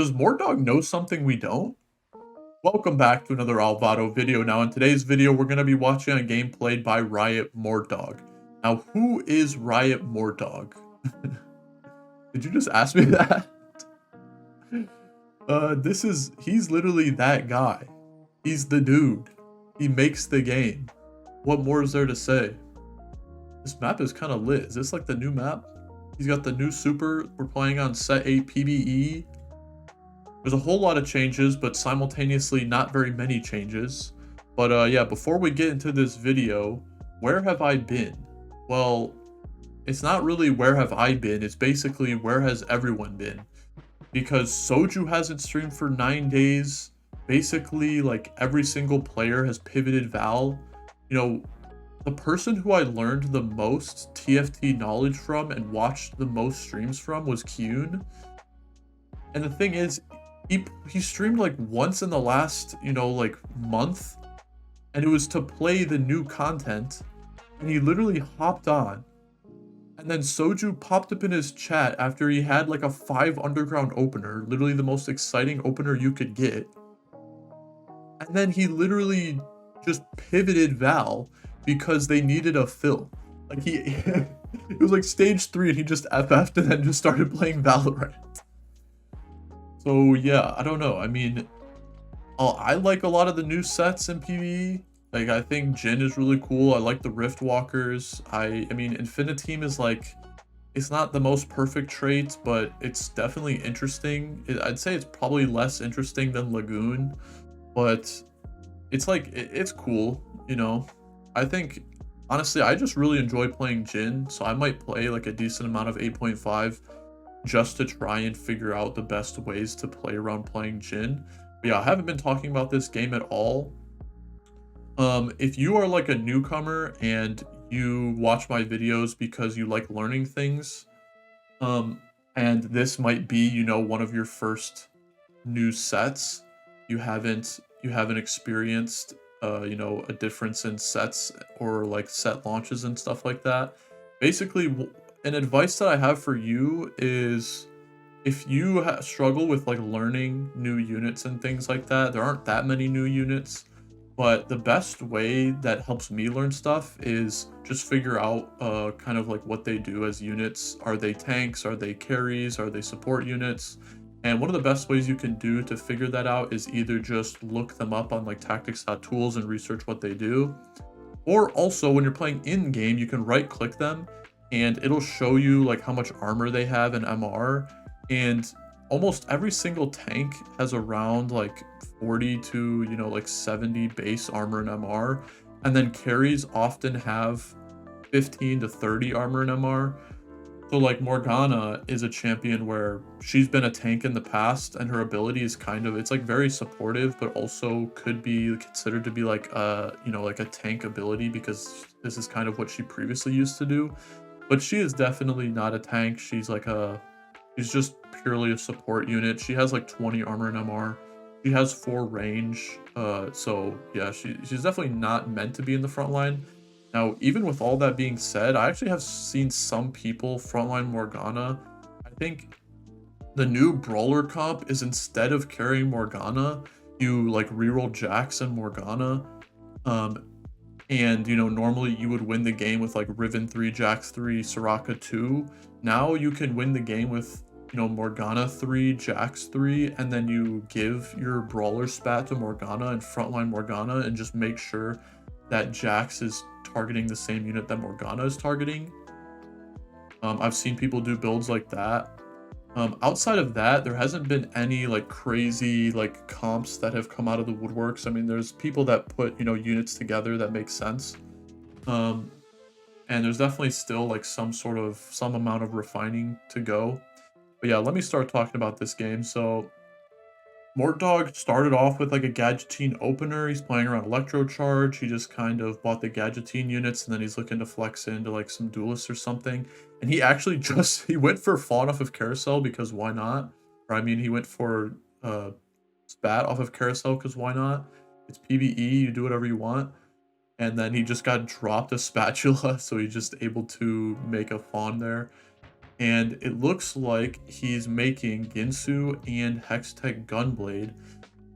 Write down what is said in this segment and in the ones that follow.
Does Mortdog know something we don't? Welcome back to another Alvado video. Now, in today's video, we're going to be watching a game played by Riot Mortdog. Now, who is Riot Mortdog? Did you just ask me that? He's literally that guy. He's the dude. He makes the game. What more is there to say? This map is kind of lit. Is this like the new map? He's got the new super. We're playing on set 8 PvE. There's a whole lot of changes, but simultaneously not very many changes. But yeah, before we get into this video, where have I been? Well, it's not really where have I been, it's basically where has everyone been? Because Soju hasn't streamed for 9 days. Basically, like every single player has pivoted Val. You know, the person who I learned the most TFT knowledge from and watched the most streams from was Kyun. And the thing is, he streamed like once in the last, like month, and it was to play the new content, and he literally hopped on. And then Soju popped up in his chat after he had like a 5 underground opener, literally the most exciting opener you could get. And then he literally just pivoted Val because they needed a fill. Like it was like stage 3 and he just FF'd and then just started playing Valorant. So yeah, I don't know. I mean, I like a lot of the new sets in PvE. Like, I think Jhin is really cool. I like the Rift Walkers. I mean, Infiniteam is like, it's not the most perfect trait, but it's definitely interesting. I'd say it's probably less interesting than Lagoon, but it's like, it's cool, you know? I think, honestly, I just really enjoy playing Jhin, so I might play like a decent amount of 8.5 just to try and figure out the best ways to play around playing Jhin. But yeah, I haven't been talking about this game at all. If you are like a newcomer and you watch my videos because you like learning things, and this might be, one of your first new sets, you haven't experienced, a difference in sets or like set launches and stuff like that. Basically, an advice that I have for you is, if you struggle with like learning new units and things like that, there aren't that many new units, but the best way that helps me learn stuff is just figure out kind of like what they do as units. Are they tanks? Are they carries? Are they support units? And one of the best ways you can do to figure that out is either just look them up on like tactics.tools and research what they do, or also when you're playing in game, you can right click them and it'll show you like how much armor they have in MR. And almost every single tank has around like 40 to, like 70 base armor and MR. And then carries often have 15 to 30 armor and MR. So like Morgana is a champion where she's been a tank in the past, and her ability is it's like very supportive, but also could be considered to be like like a tank ability, because this is kind of what she previously used to do. But she is definitely not a tank. She's just purely a support unit. She has like 20 armor and MR. She has 4 range. So yeah, she's definitely not meant to be in the front line. Now, even with all that being said, I actually have seen some people frontline Morgana. I think the new brawler comp is, instead of carrying Morgana, you like reroll Jax and Morgana. And normally you would win the game with like Riven 3, Jax 3, Soraka 2. Now you can win the game with Morgana 3, Jax 3, and then you give your brawler spat to Morgana and frontline Morgana and just make sure that Jax is targeting the same unit that Morgana is targeting. I've seen people do builds like that. Outside of that, there hasn't been any like crazy like comps that have come out of the woodworks. I mean, there's people that put units together that make sense. And there's definitely still like some amount of refining to go. But yeah, let me start talking about this game. So Mortdog started off with like a Gadgettine opener. He's playing around Electro Charge. He just kind of bought the Gadgettine units, and then he's looking to flex into like some duelists or something. And he actually he went for Fawn off of Carousel because why not? Or I mean, he went for Spat off of Carousel because why not? It's PvE, you do whatever you want. And then he just got dropped a Spatula, so he's just able to make a Fawn there. And it looks like he's making Ginsu and Hextech Gunblade,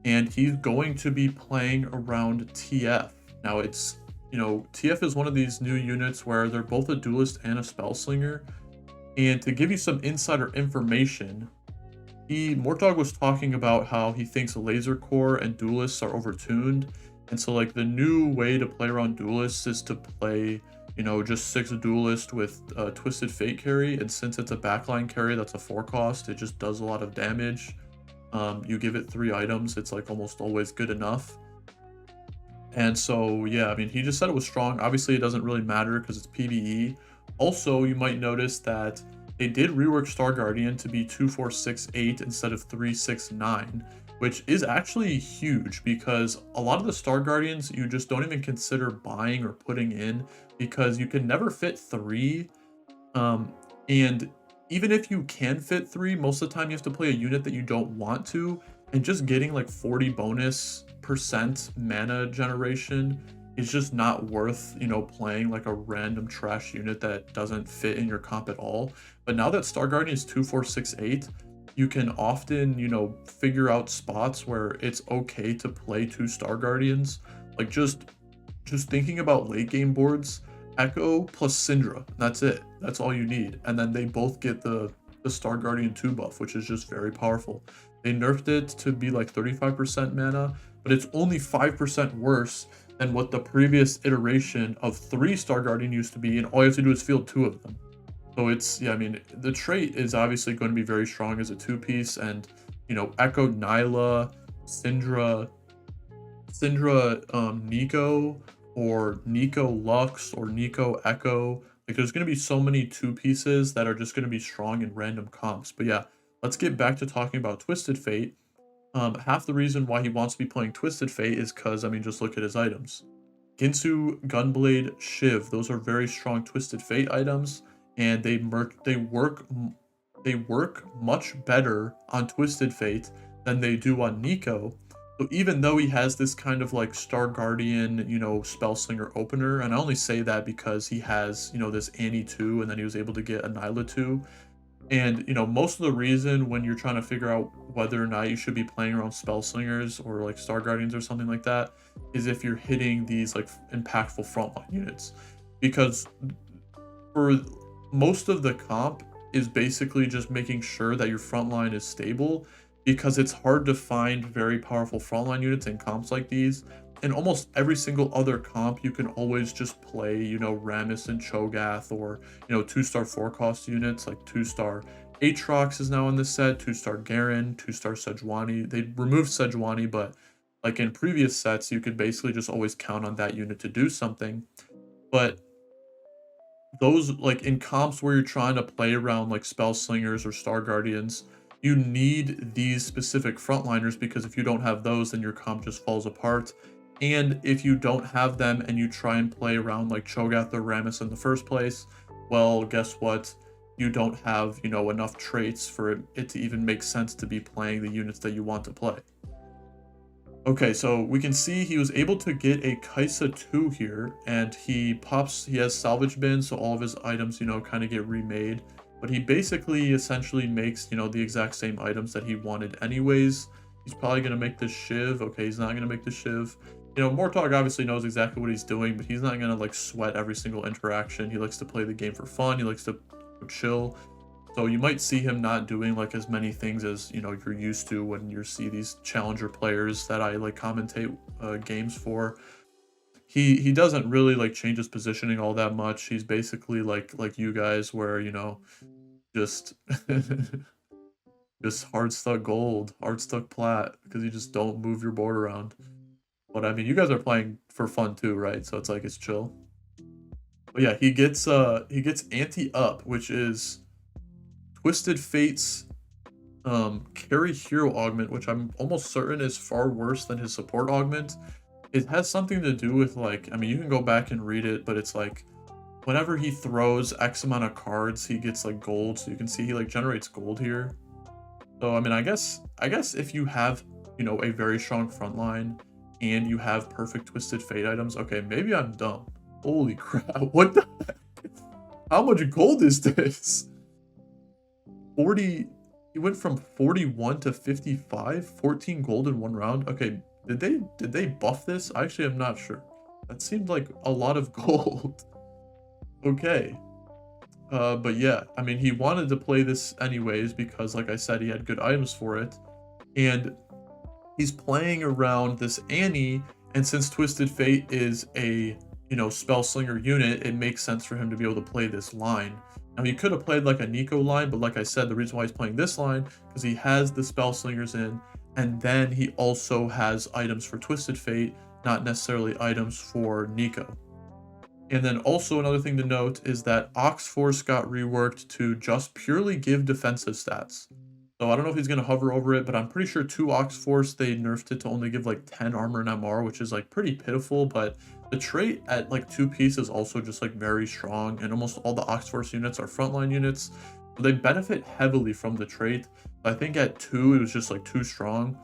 and he's going to be playing around TF. Now it's, TF is one of these new units where they're both a duelist and a spellslinger. And to give you some insider information, Mortdog was talking about how he thinks Laser Core and duelists are overtuned. And so like the new way to play around duelists is to play, just 6 duelist with Twisted Fate carry. And since it's a backline carry that's a 4 cost, it just does a lot of damage. You give it 3 items, it's like almost always good enough. And so, yeah, I mean, he just said it was strong. Obviously, it doesn't really matter because it's PvE. Also, you might notice that they did rework Star Guardian to be 2468 instead of 369, which is actually huge because a lot of the Star Guardians you just don't even consider buying or putting in because you can never fit 3. And even if you can fit 3, most of the time you have to play a unit that you don't want to, and just getting like 40 bonus % mana generation is just not worth, playing like a random trash unit that doesn't fit in your comp at all. But now that Star Guardian is 2468, you can often, figure out spots where it's okay to play 2 Star Guardians. Like just thinking about late game boards, Echo plus Syndra, that's it. That's all you need. And then they both get the Star Guardian 2 buff, which is just very powerful. They nerfed it to be like 35% mana, but it's only 5% worse than what the previous iteration of 3 Star Guardian used to be, and all you have to do is field 2 of them. So it's, yeah, I mean, the trait is obviously going to be very strong as a 2-piece, and, Echo Nyla, Syndra, Nico, or Nico Lux, or Nico Echo. Like, there's going to be so many 2-pieces that are just going to be strong in random comps. But yeah, let's get back to talking about Twisted Fate. Half the reason why he wants to be playing Twisted Fate is because, I mean, just look at his items. Ginsu, Gunblade, Shiv, those are very strong Twisted Fate items, and they work much better on Twisted Fate than they do on Nico. So even though he has this kind of like Star Guardian, Spellslinger opener, and I only say that because he has, this Annie 2, and then he was able to get a Nyla 2. And, most of the reason when you're trying to figure out whether or not you should be playing around Spellslingers or like Star Guardians or something like that is if you're hitting these like impactful frontline units. Because for most of the comp is basically just making sure that your frontline is stable, because it's hard to find very powerful frontline units in comps like these. In almost every single other comp, you can always just play, Rammus and Cho'Gath, or, 2-star 4-cost units, like 2-star Aatrox is now in this set, 2-star Garen, 2-star Sejuani. They removed Sejuani, but like in previous sets, you could basically just always count on that unit to do something. But those, like in comps where you're trying to play around like Spellslingers or Star Guardians, you need these specific frontliners, because if you don't have those, then your comp just falls apart. And if you don't have them and you try and play around like Cho'Gath or Rammus in the first place, well, guess what? You don't have, enough traits for it to even make sense to be playing the units that you want to play. Okay, so we can see he was able to get a Kaisa 2 here, and he has salvage bins, so all of his items, kind of get remade. But he basically essentially makes, the exact same items that he wanted anyways. He's probably going to make this Shiv. Okay, he's not going to make the Shiv. Mortdog obviously knows exactly what he's doing, but he's not going to like sweat every single interaction. He likes to play the game for fun. He likes to chill. So you might see him not doing like as many things as, you're used to when you see these challenger players that I like commentate games for. He doesn't really like change his positioning all that much. He's basically like you guys, where, just just hard stuck gold, hard stuck plat, because you just don't move your board around. But I mean, you guys are playing for fun too, right? So it's like, it's chill. But yeah, he gets anti-up, which is Twisted Fate's carry hero augment, which I'm almost certain is far worse than his support augment. It has something to do with like, I mean, you can go back and read it, but it's like whenever he throws X amount of cards, he gets like gold. So you can see he like generates gold here. So I mean, I guess if you have, a very strong front line and you have perfect Twisted Fate items, okay, maybe I'm dumb. Holy crap, what the heck? How much gold is this? 40, he went from 41 to 55, 14 gold in one round. Okay, did they buff this? I actually am not sure. That seemed like a lot of gold. Okay. But yeah, I mean, he wanted to play this anyways because, like I said, he had good items for it. And he's playing around this Annie, and since Twisted Fate is a, spell slinger unit, it makes sense for him to be able to play this line. Now, he could have played like a Nico line, but like I said, the reason why he's playing this line, because he has the spell slingers in, and then he also has items for Twisted Fate, not necessarily items for Nico. And then also another thing to note is that Ox Force got reworked to just purely give defensive stats. So I don't know if he's going to hover over it, but I'm pretty sure 2 Ox Force, they nerfed it to only give like 10 armor and MR, which is like pretty pitiful, but the trait at like 2 piece is also just like very strong, and almost all the Ox Force units are frontline units. So they benefit heavily from the trait. I think at 2, it was just like too strong.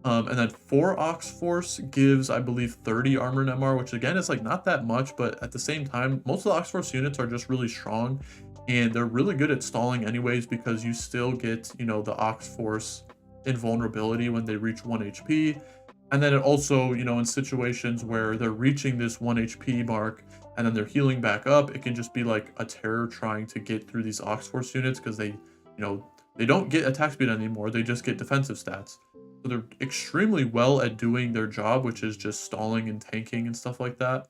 And then 4 Ox Force gives, I believe, 30 armor and MR, which again is like not that much, but at the same time, most of the Ox Force units are just really strong, and they're really good at stalling anyways because you still get, the Ox Force invulnerability when they reach 1 HP. And then it also, in situations where they're reaching this 1 HP mark and then they're healing back up, it can just be like a terror trying to get through these Ox Force units because they don't get attack speed anymore, they just get defensive stats. So they're extremely well at doing their job, which is just stalling and tanking and stuff like that.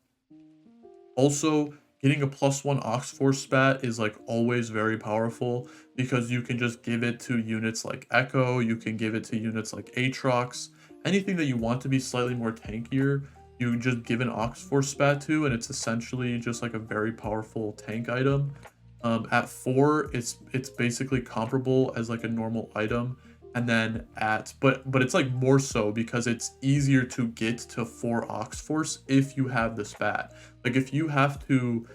Also, getting a +1 Ox Force spat is like always very powerful because you can just give it to units like Echo, you can give it to units like Aatrox, anything that you want to be slightly more tankier, you just give an Ox Force spat to, and it's essentially just like a very powerful tank item. At 4, it's basically comparable as like a normal item. And then but it's like more so because it's easier to get to 4 Ox Force if you have the spat. Like if you have to,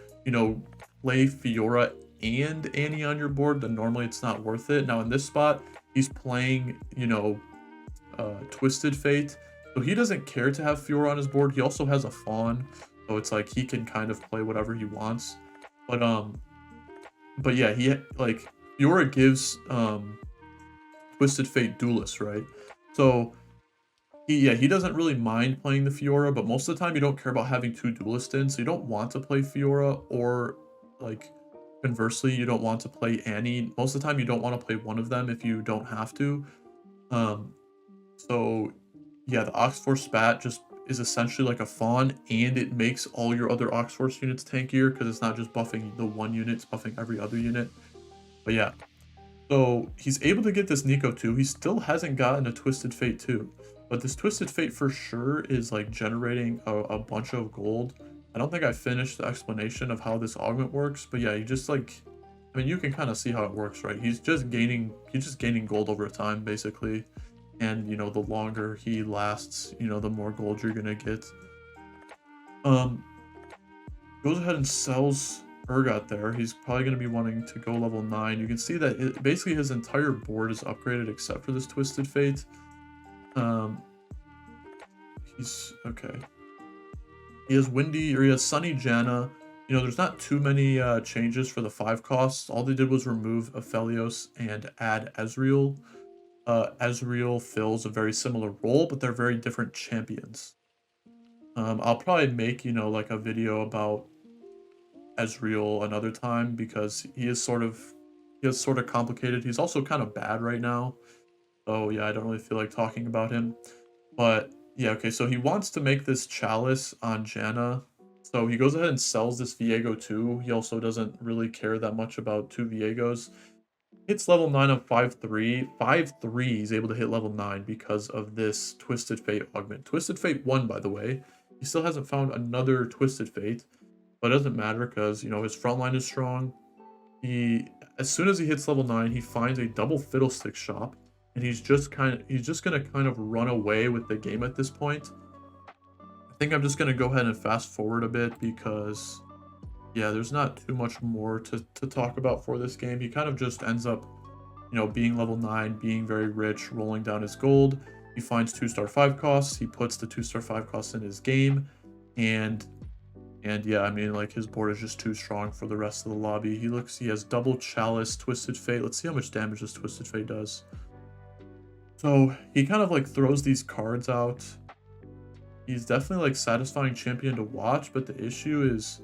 play Fiora and Annie on your board, then normally it's not worth it. Now in this spot, he's playing, Twisted Fate. So he doesn't care to have Fiora on his board. He also has a Fawn. So it's like he can kind of play whatever he wants. But yeah, Fiora gives Twisted Fate Duelist, right? So he doesn't really mind playing the Fiora, but most of the time you don't care about having 2 Duelists in, so you don't want to play Fiora, or like conversely, you don't want to play Annie. Most of the time you don't want to play one of them if you don't have to. So yeah, the Ox Force spat just is essentially like a Fawn, and it makes all your other Ox Force units tankier because it's not just buffing the one unit, it's buffing every other unit. But yeah. So he's able to get this Nico 2. He still hasn't gotten a Twisted Fate 2. But this Twisted Fate for sure is like generating a bunch of gold. I don't think I finished the explanation of how this augment works. But yeah, you just like, I mean, you can kind of see how it works, right? He's just gaining gold over time, basically. And, the longer he lasts, the more gold you're going to get. Goes ahead and sells Urgot there. He's probably going to be wanting to go level 9. You can see that basically his entire board is upgraded except for this Twisted Fate. He's okay. He has Sunny Janna. There's not too many changes for the 5 costs. All they did was remove Aphelios and add Ezreal. Ezreal fills a very similar role, but they're very different champions. I'll probably make, like a video about Ezreal another time because he is sort of complicated. He's also kind of bad right now. So yeah, I don't really feel like talking about him. But yeah, okay, so he wants to make this Chalice on Janna. So he goes ahead and sells this Viego too. He also doesn't really care that much about 2 Viegos. Hits level 9 on 5-3. 5-3, he's able to hit level 9 because of this Twisted Fate augment. Twisted Fate 1, by the way. He still hasn't found another Twisted Fate. But it doesn't matter because, his frontline is strong. As soon as he hits level 9, he finds a double Fiddlestick shop. And he's just going to kind of run away with the game at this point. I think I'm just going to go ahead and fast forward a bit because, yeah, there's not too much more to talk about for this game. He kind of just ends up, being level 9, being very rich, rolling down his gold. He finds 2-star 5 costs. He puts the 2-star 5 costs in his game. And And yeah, I mean, like his board is just too strong for the rest of the lobby. He has double chalice, twisted fate. Let's see how much damage this twisted fate does. So he kind of like throws these cards out. He's definitely like satisfying champion to watch, but the issue is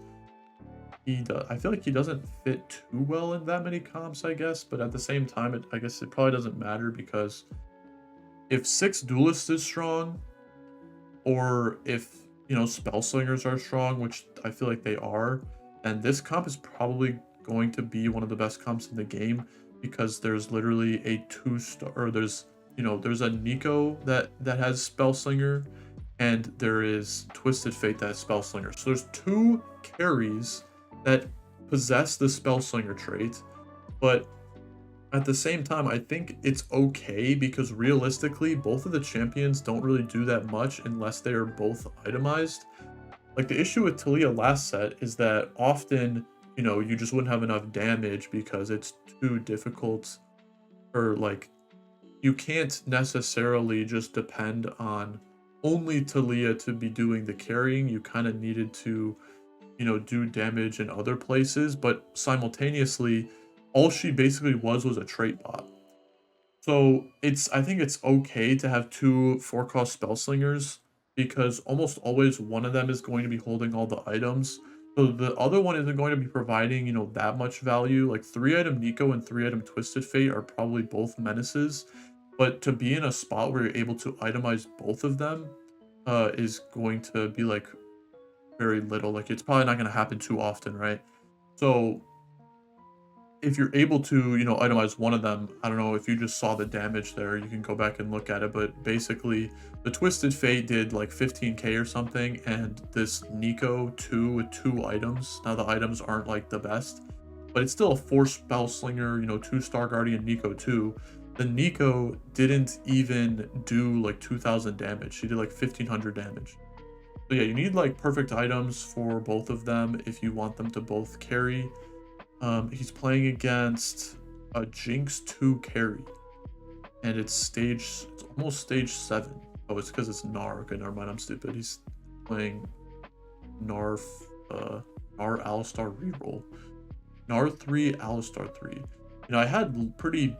I feel like he doesn't fit too well in that many comps, I guess. But at the same time, I guess it probably doesn't matter because if 6 duelists is strong, or if, you know, spell slingers are strong, which I feel like they are, and this comp is probably going to be one of the best comps in the game because there's literally a 2-star, or there's, you know, there's a Nico that has spell slinger, and there is Twisted Fate that has spell slinger. So there's 2 carries that possess the spell slinger trait, but at the same time, I think it's okay because realistically, both of the champions don't really do that much unless they are both itemized. Like the issue with Talia last set is that often, you know, you just wouldn't have enough damage because it's too difficult, or like you can't necessarily just depend on only Talia to be doing the carrying. You kind of needed to, you know, do damage in other places, but simultaneously, all she basically was a trait bot. So I think it's okay to have 2 4-cost spell slingers because almost always one of them is going to be holding all the items. So the other one isn't going to be providing, you know, that much value. Like 3-item Nico and 3-item Twisted Fate are probably both menaces. But to be in a spot where you're able to itemize both of them is going to be like very little. Like it's probably not going to happen too often, right? So if you're able to, you know, itemize one of them, I don't know if you just saw the damage there, you can go back and look at it, but basically the Twisted Fate did like 15k or something, and this Nico 2 with 2 items. Now the items aren't like the best, but it's still a 4 spell slinger, you know, 2-star guardian Nico 2. The Nico didn't even do like 2000 damage. She did like 1500 damage. So yeah, you need like perfect items for both of them if you want them to both carry. He's playing against a Jinx 2 carry, and it's almost stage 7. Oh, it's because it's Gnar. Okay, never mind, I'm stupid. He's playing Gnar, Gnar Alistar reroll. Gnar 3, Alistar 3. You know, I had pretty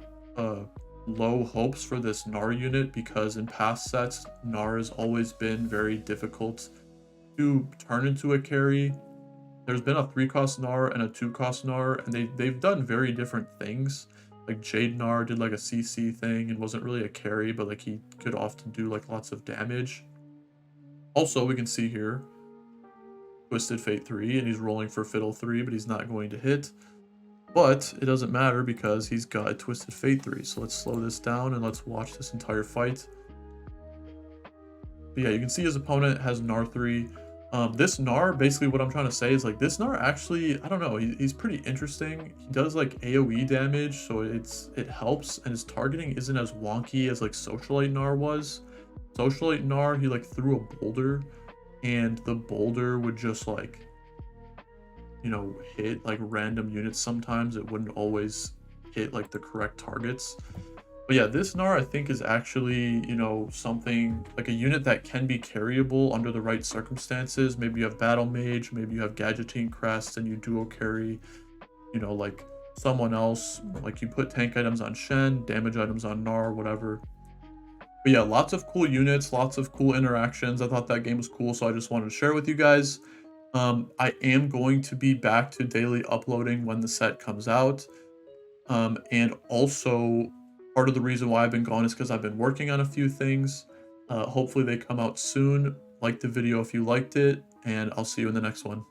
low hopes for this Gnar unit because in past sets, Gnar has always been very difficult to turn into a carry. There's been a 3-cost Gnar and a 2-cost Gnar, and they've done very different things. Like Jade Gnar did like a CC thing and wasn't really a carry, but like he could often do like lots of damage. Also, we can see here Twisted Fate 3, and he's rolling for Fiddle 3, but he's not going to hit. But it doesn't matter because he's got Twisted Fate 3. So let's slow this down and let's watch this entire fight. But yeah, you can see his opponent has Gnar 3. This Gnar, basically what I'm trying to say is like this Gnar actually, I don't know, he's pretty interesting. He does like AoE damage, so it helps, and his targeting isn't as wonky as like Socialite Gnar was. Socialite Gnar, he like threw a boulder, and the boulder would just like, you know, hit like random units sometimes. It wouldn't always hit like the correct targets. But yeah, this Gnar I think is actually, you know, something like a unit that can be carryable under the right circumstances. Maybe you have Battle Mage, maybe you have Gadgeting Crest and you duo carry, you know, like someone else. Like you put tank items on Shen, damage items on Gnar, whatever. But yeah, lots of cool units, lots of cool interactions. I thought that game was cool, so I just wanted to share with you guys. I am going to be back to daily uploading when the set comes out. And also, part of the reason why I've been gone is because I've been working on a few things. Hopefully they come out soon. Like the video if you liked it, and I'll see you in the next one.